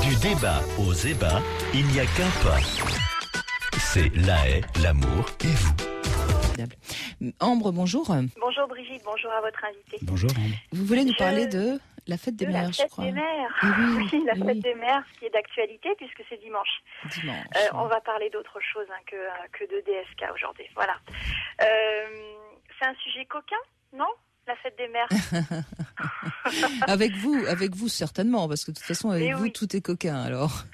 Du débat aux ébats, il n'y a qu'un pas. C'est la haie, l'amour et vous. Ambre, bonjour. Bonjour Brigitte, bonjour à votre invité. Bonjour. Vous voulez nous parler de la fête des mères, je crois. La fête des mères. Eh oui, Oui, la eh fête oui. des mères, ce qui est d'actualité puisque c'est dimanche. Dimanche. On va parler d'autre chose que de DSK aujourd'hui. Voilà. C'est un sujet coquin, non ? La fête des mères. Avec vous certainement, parce que de toute façon avec vous tout est coquin alors.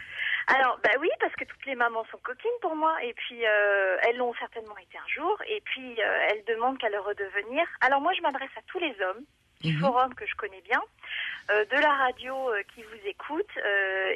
Alors, bah oui, parce que toutes les mamans sont coquines pour moi, et puis elles l'ont certainement été un jour, et puis elles demandent qu'à le redevenir. Alors moi, je m'adresse à tous les hommes du forum que je connais bien, de la radio qui vous écoute,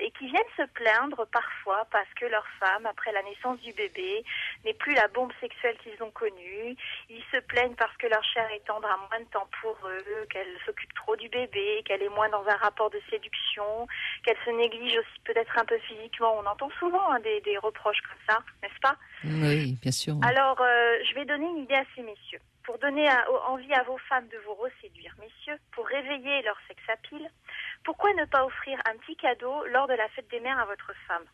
et qui viennent se plaindre parfois parce que leur femme, après la naissance du bébé, n'est plus la bombe sexuelle qu'ils ont connue. Ils se plaignent parce que leur chair est tendre a moins de temps pour eux, qu'elle s'occupe trop du bébé, qu'elle est moins dans un rapport de séduction, qu'elle se néglige aussi peut-être un peu physiquement. On entend souvent des reproches comme ça, n'est-ce pas ? Oui, bien sûr. Alors, je vais donner une idée à ces messieurs. Pour donner envie à vos femmes de vous reséduire, messieurs, pour réveiller leur sex appeal, pourquoi ne pas offrir un petit cadeau lors de la fête des mères à votre femme ?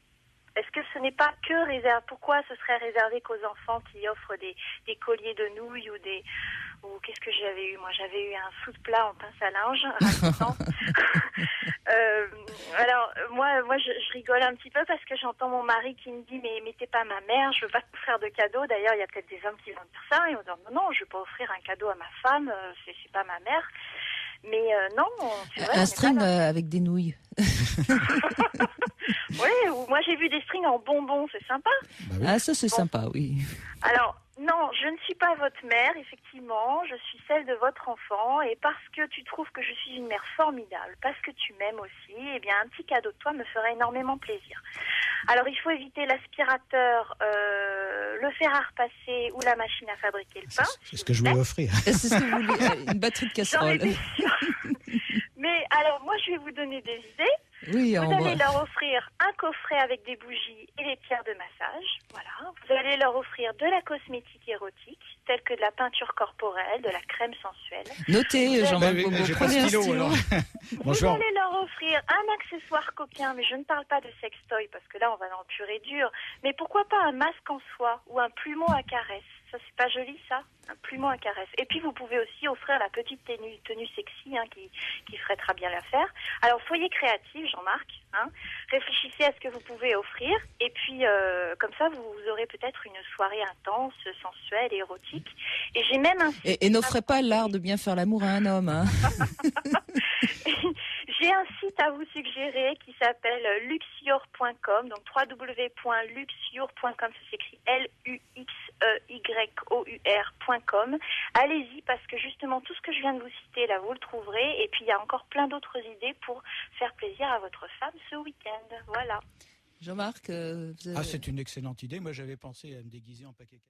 Est-ce que ce n'est pas que réservé ? Pourquoi ce serait réservé qu'aux enfants qui offrent des colliers de nouilles ou qu'est-ce que j'avais eu ? Moi, j'avais eu un sous-plat en pince à linge. Alors, moi, je rigole un petit peu parce que j'entends mon mari qui me dit mais t'es pas ma mère, je veux pas te faire de cadeau. D'ailleurs, il y a peut-être des hommes qui vont dire ça et vont dire non, je veux pas offrir un cadeau à ma femme, c'est pas ma mère. Mais non, c'est vrai. Un string avec des nouilles. Oui, moi j'ai vu des strings en bonbons, c'est sympa. Bah oui. Ah, ça c'est sympa, oui. Alors, non, je ne suis pas votre mère, effectivement, je suis celle de votre enfant, et parce que tu trouves que je suis une mère formidable, parce que tu m'aimes aussi, eh bien un petit cadeau de toi me ferait énormément plaisir. Alors il faut éviter l'aspirateur, le fer à repasser ou la machine à fabriquer le pain. C'est ce que je voulais offrir. C'est ce que vous voulez, une batterie de J'en casserole. étais sûre. Mais alors moi je vais vous donner des idées. Oui, Vous allez leur offrir un coffret avec des bougies et des pierres de massage. Voilà. Vous allez leur offrir de la cosmétique érotique, telle que de la peinture corporelle, de la crème sensuelle. Notez, Jean-Marc Bobo, J'ai pas prenez de un stylo, stylo. alors. Vous Bonjour. allez leur offrir un accessoire coquin, mais je ne parle pas de sextoy parce que là on va dans le pur et dur. Mais pourquoi pas un masque en soie ou un plumeau à caresse ? Ça c'est pas joli ça ? Un plumeau à caresse. Et puis vous pouvez aussi offrir la petite tenue sexy qui ferait très bien l'affaire. Alors soyez créatifs, Jean-Marc. Réfléchissez à ce que vous pouvez offrir. Et puis comme ça vous aurez peut-être une soirée intense, sensuelle et érotique. Et j'ai même un Et n'offrez pas l'art de bien faire l'amour à un homme. Hein. J'ai un site à vous suggérer qui s'appelle luxure.com, donc www.luxure.com, ça s'écrit LUXEYOUR.com. Allez-y parce que justement tout ce que je viens de vous citer là, vous le trouverez. Et puis il y a encore plein d'autres idées pour faire plaisir à votre femme ce week-end. Voilà. Jean-Marc, vous avez... Ah, c'est une excellente idée. Moi, j'avais pensé à me déguiser en paquet.